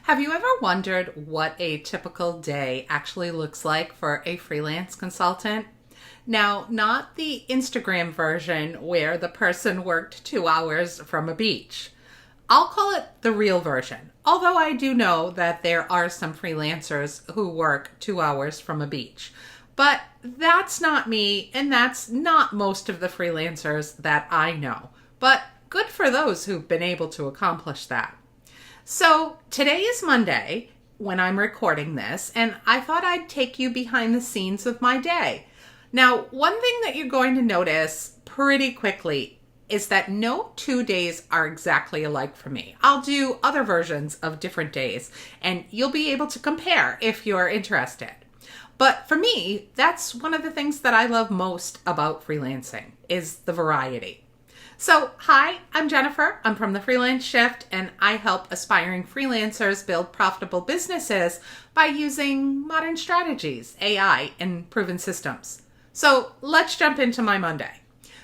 Have you ever wondered what a typical day actually looks like for a freelance consultant? Now, not the Instagram version where the person worked 2 hours from a beach. I'll call it the real version, although I do know that there are some freelancers who work 2 hours from a beach. But that's not me, and that's not most of the freelancers that I know. But good for those who've been able to accomplish that. So today is Monday when I'm recording this, and I thought I'd take you behind the scenes of my day. Now, one thing that you're going to notice pretty quickly is that no 2 days are exactly alike for me. I'll do other versions of different days, and you'll be able to compare if you're interested. But for me, that's one of the things that I love most about freelancing is the variety. So, hi, I'm Jennifer. I'm from the Freelance Shift, and I help aspiring freelancers build profitable businesses by using modern strategies, AI, and proven systems. So, let's jump into my Monday.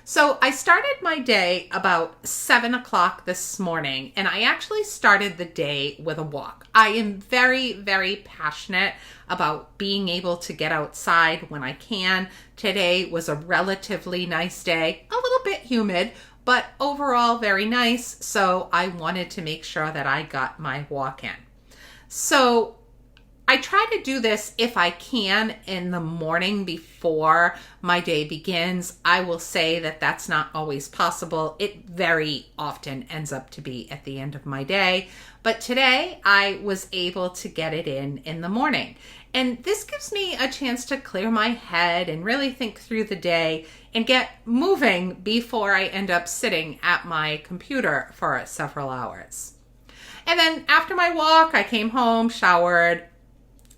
So, I started my day about 7 o'clock this morning, and I actually started the day with a walk. I am very, very passionate about being able to get outside when I can. Today was a relatively nice day, a little bit humid, but overall very nice. So I wanted to make sure that I got my walk in. So I try to do this if I can in the morning before my day begins. I will say that that's not always possible. It very often ends up to be at the end of my day. But today I was able to get it in the morning. And this gives me a chance to clear my head and really think through the day and get moving before I end up sitting at my computer for several hours. And then after my walk, I came home, showered,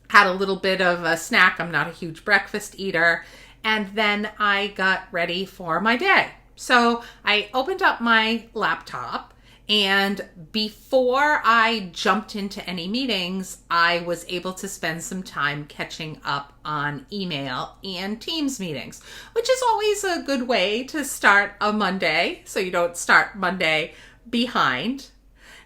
had a little bit of a snack. I'm not a huge breakfast eater. And then I got ready for my day. So I opened up my laptop, and before I jumped into any meetings, I was able to spend some time catching up on email and Teams meetings, which is always a good way to start a Monday, so you don't start Monday behind.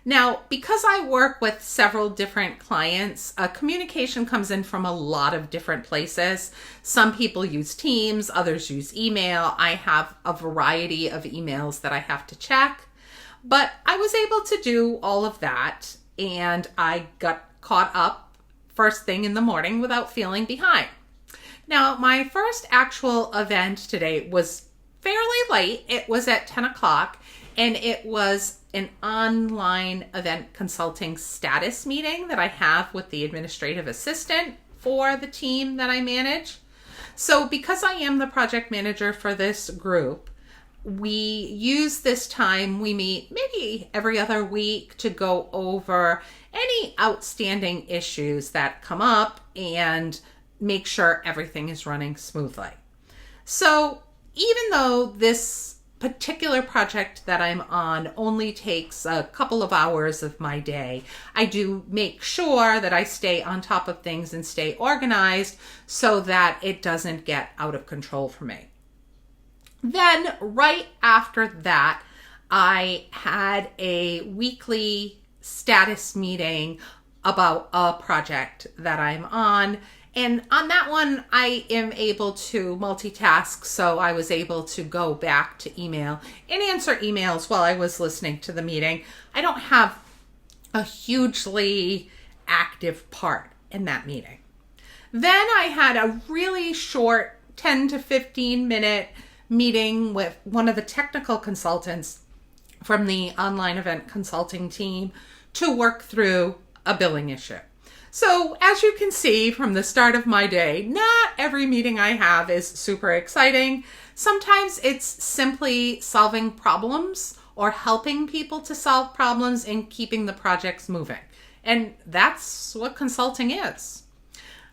Now, because I work with several different clients, communication comes in from a lot of different places. Some people use Teams, others use email. I have a variety of emails that I have to check. But I was able to do all of that, and I got caught up first thing in the morning without feeling behind. Now, my first actual event today was fairly late. It was at 10 o'clock, and it was an online event consulting status meeting that I have with the administrative assistant for the team that I manage. So because I am the project manager for this group, we use this time, we meet maybe every other week to go over any outstanding issues that come up and make sure everything is running smoothly. So even though this particular project that I'm on only takes a couple of hours of my day, I do make sure that I stay on top of things and stay organized so that it doesn't get out of control for me. Then right after that, I had a weekly status meeting about a project that I'm on. And on that one, I am able to multitask. So I was able to go back to email and answer emails while I was listening to the meeting. I don't have a hugely active part in that meeting. Then I had a really short 10 to 15 minute meeting with one of the technical consultants from the online event consulting team to work through a billing issue. So as you can see from the start of my day, not every meeting I have is super exciting. Sometimes it's simply solving problems or helping people to solve problems and keeping the projects moving. And that's what consulting is.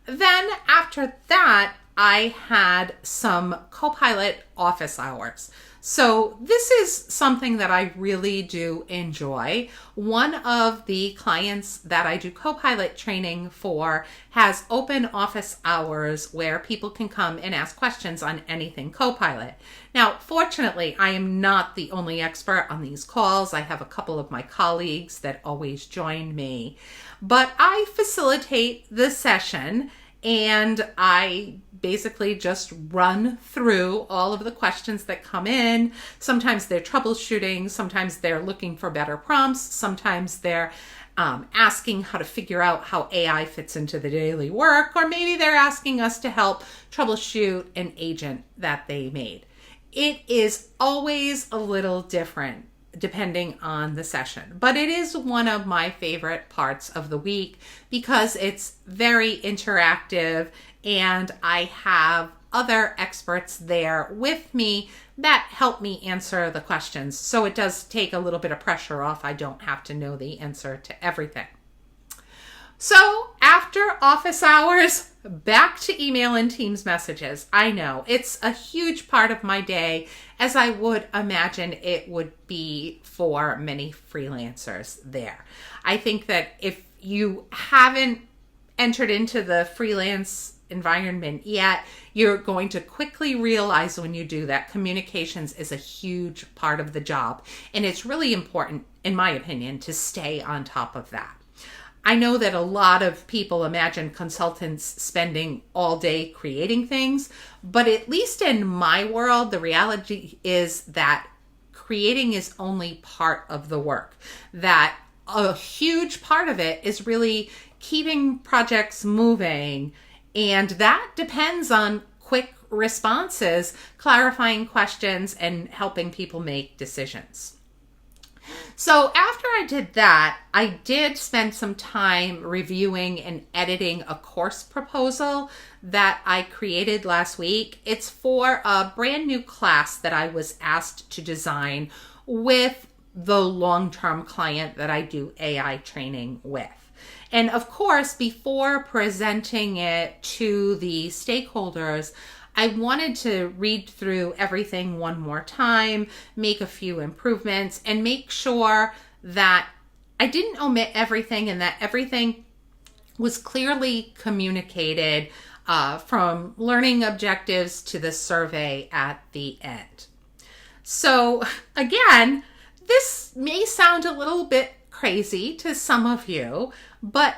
Then after that, I had some Copilot Office Hours. So this is something that I really do enjoy. One of the clients that I do Copilot training for has open office hours where people can come and ask questions on anything Copilot. Now, fortunately, I am not the only expert on these calls. I have a couple of my colleagues that always join me, but I facilitate the session and I basically just run through all of the questions that come in. Sometimes they're troubleshooting, sometimes they're looking for better prompts, sometimes they're asking how to figure out how AI fits into the daily work, or maybe they're asking us to help troubleshoot an agent that they made. It is always a little different depending on the session, but it is one of my favorite parts of the week because it's very interactive and I have other experts there with me that help me answer the questions. So it does take a little bit of pressure off. I don't have to know the answer to everything. So after office hours, back to email and Teams messages. I know it's a huge part of my day, as I would imagine it would be for many freelancers there. I think that if you haven't entered into the freelance environment yet, you're going to quickly realize when you do that communications is a huge part of the job. And it's really important, in my opinion, to stay on top of that. I know that a lot of people imagine consultants spending all day creating things, but at least in my world, the reality is that creating is only part of the work. That a huge part of it is really keeping projects moving, and that depends on quick responses, clarifying questions, and helping people make decisions. So after I did that, I did spend some time reviewing and editing a course proposal that I created last week. It's for a brand new class that I was asked to design with the long-term client that I do AI training with. And of course, before presenting it to the stakeholders, I wanted to read through everything one more time, make a few improvements, and make sure that I didn't omit everything and that everything was clearly communicated from learning objectives to the survey at the end. So again, this may sound a little bit crazy to some of you, but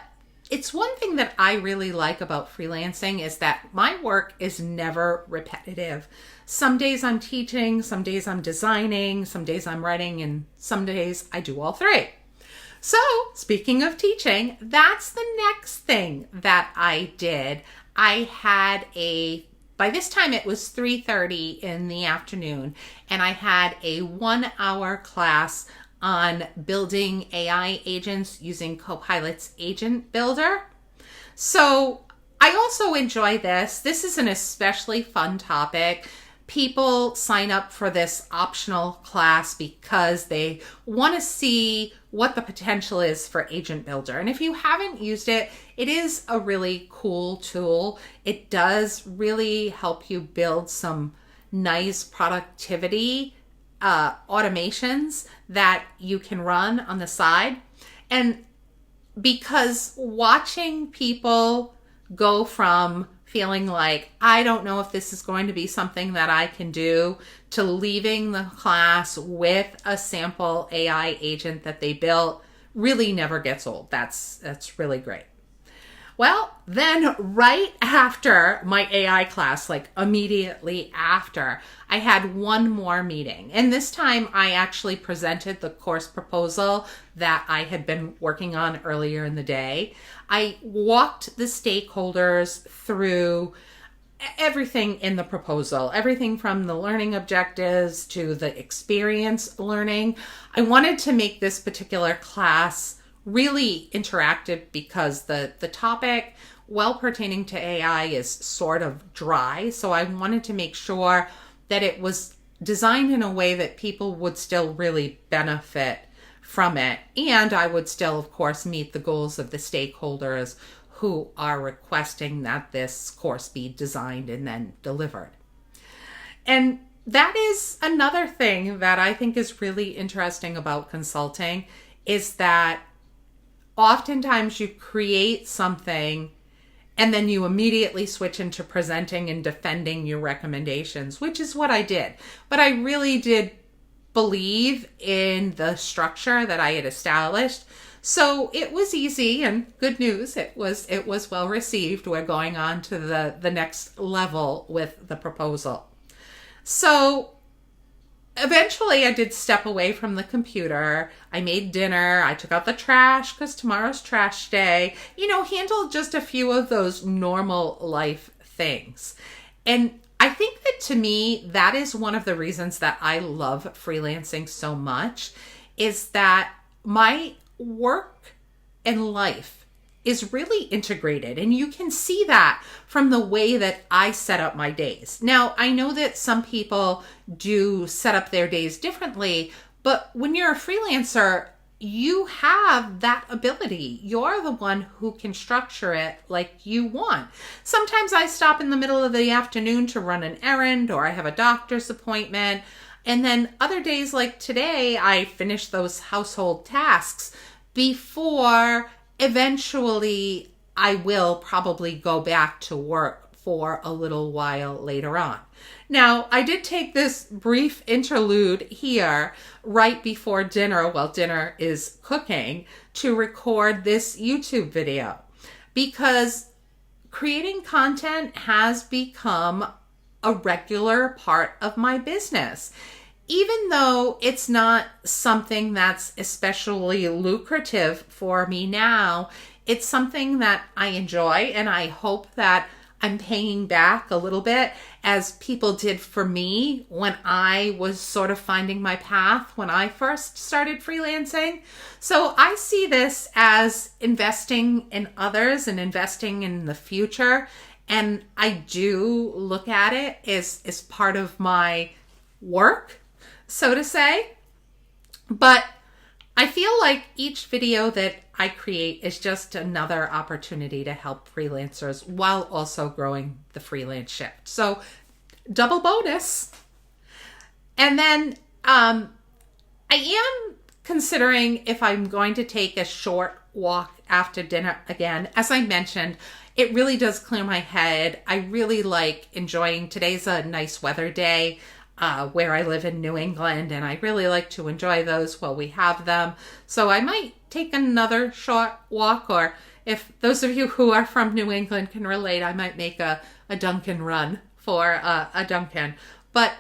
it's one thing that I really like about freelancing is that my work is never repetitive. Some days I'm teaching, some days I'm designing, some days I'm writing, and some days I do all three. So speaking of teaching, that's the next thing that I did. By this time it was 3:30 in the afternoon, and I had a 1-hour class on building AI agents using Copilot's Agent Builder. So I also enjoy this. This is an especially fun topic. People sign up for this optional class because they want to see what the potential is for Agent Builder. And if you haven't used it, it is a really cool tool. It does really help you build some nice productivity automations that you can run on the side. And because watching people go from feeling like, I don't know if this is going to be something that I can do, to leaving the class with a sample AI agent that they built really never gets old. That's really great. Well, then right after my AI class, like immediately after, I had one more meeting. And this time I actually presented the course proposal that I had been working on earlier in the day. I walked the stakeholders through everything in the proposal, everything from the learning objectives to the experience learning. I wanted to make this particular class really interactive because the topic, well pertaining to AI, is sort of dry. So I wanted to make sure that it was designed in a way that people would still really benefit from it. And I would still, of course, meet the goals of the stakeholders who are requesting that this course be designed and then delivered. And that is another thing that I think is really interesting about consulting is that oftentimes you create something and then you immediately switch into presenting and defending your recommendations, which is what I did. But I really did believe in the structure that I had established. So it was easy, and good news, it was well received. We're going on to the next level with the proposal. So eventually I did step away from the computer. I made dinner. I took out the trash because tomorrow's trash day. Handled just a few of those normal life things. And I think that to me, that is one of the reasons that I love freelancing so much, is that my work and life is really integrated. And you can see that from the way that I set up my days. Now, I know that some people do set up their days differently, but when you're a freelancer, you have that ability. You're the one who can structure it like you want. Sometimes I stop in the middle of the afternoon to run an errand, or I have a doctor's appointment. And then other days like today, I finish those household tasks before eventually I will probably go back to work for a little while later on. Now, I did take this brief interlude here right before dinner, while dinner is cooking, to record this YouTube video, because creating content has become a regular part of my business. Even though it's not something that's especially lucrative for me now, it's something that I enjoy, and I hope that I'm paying back a little bit, as people did for me when I was sort of finding my path when I first started freelancing. So I see this as investing in others and investing in the future. And I do look at it as part of my work, so to say. But I feel like each video that I create is just another opportunity to help freelancers while also growing the Freelance Shift. So double bonus. And then I am considering if I'm going to take a short walk after dinner again. As I mentioned, it really does clear my head. I really like enjoying, today's a nice weather day where I live in New England, and I really like to enjoy those while we have them. So I might take another short walk, or if those of you who are from New England can relate, I might make a Dunkin' run for a Dunkin'. But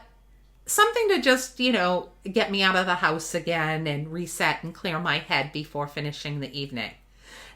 something to just, get me out of the house again and reset and clear my head before finishing the evening.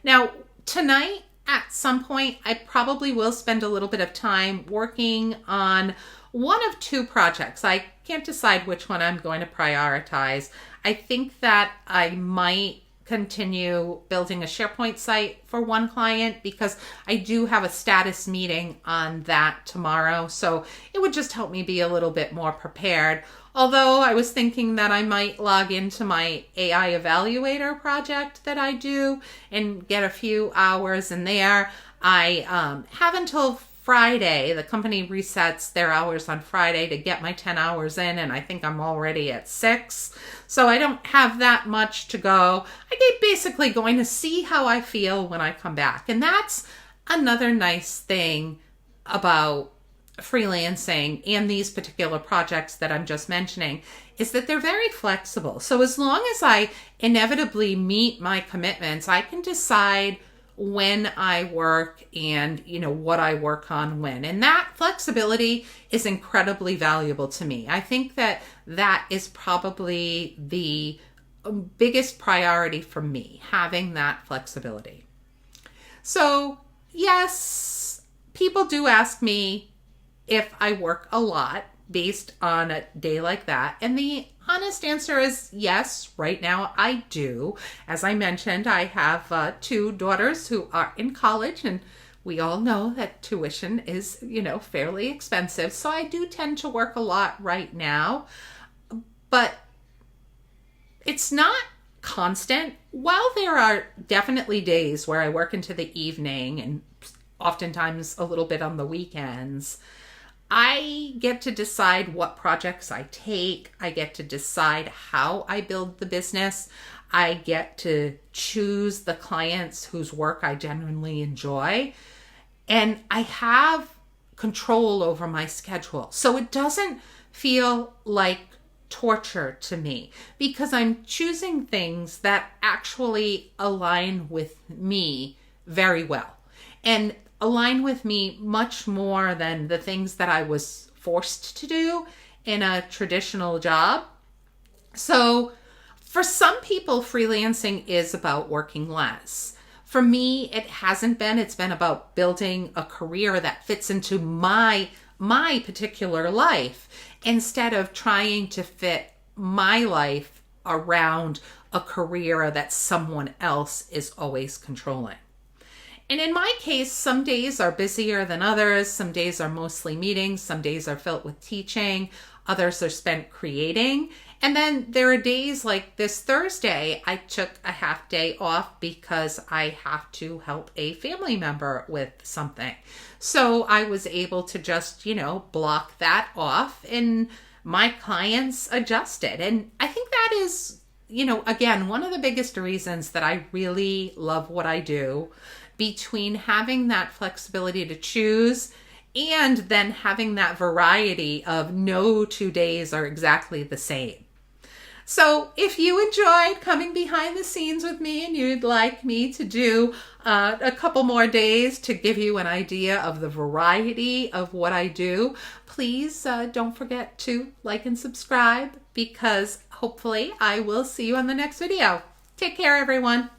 Now, tonight, at some point, I probably will spend a little bit of time working on one of two projects. I can't decide which one I'm going to prioritize. I think that I might continue building a SharePoint site for one client, because I do have a status meeting on that tomorrow. So it would just help me be a little bit more prepared. Although I was thinking that I might log into my AI evaluator project that I do and get a few hours in there. I have until Friday. The company resets their hours on Friday to get my 10 hours in, and I think I'm already at 6. So I don't have that much to go. I'm basically going to see how I feel when I come back. And that's another nice thing about freelancing and these particular projects that I'm just mentioning, is that they're very flexible. So as long as I inevitably meet my commitments, I can decide when I work and, what I work on when. And that flexibility is incredibly valuable to me. I think that that is probably the biggest priority for me, having that flexibility. So yes, people do ask me if I work a lot based on a day like that. And the honest answer is yes, right now I do. As I mentioned, I have 2 daughters who are in college, and we all know that tuition is, fairly expensive. So I do tend to work a lot right now, but it's not constant. While there are definitely days where I work into the evening and oftentimes a little bit on the weekends, I get to decide what projects I take. I get to decide how I build the business. I get to choose the clients whose work I genuinely enjoy. And I have control over my schedule. So it doesn't feel like torture to me because I'm choosing things that actually align with me very well and align with me much more than the things that I was forced to do in a traditional job. So for some people, freelancing is about working less. For me, it hasn't been. It's been about building a career that fits into my particular life instead of trying to fit my life around a career that someone else is always controlling. And in my case, some days are busier than others. Some days are mostly meetings. Some days are filled with teaching. Others are spent creating. And then there are days like this Thursday, I took a half day off because I have to help a family member with something. So I was able to just, block that off and my clients adjusted. And I think that is, again, one of the biggest reasons that I really love what I do, between having that flexibility to choose and then having that variety of no 2 days are exactly the same. So if you enjoyed coming behind the scenes with me and you'd like me to do a couple more days to give you an idea of the variety of what I do, please don't forget to like and subscribe because hopefully I will see you on the next video. Take care, everyone.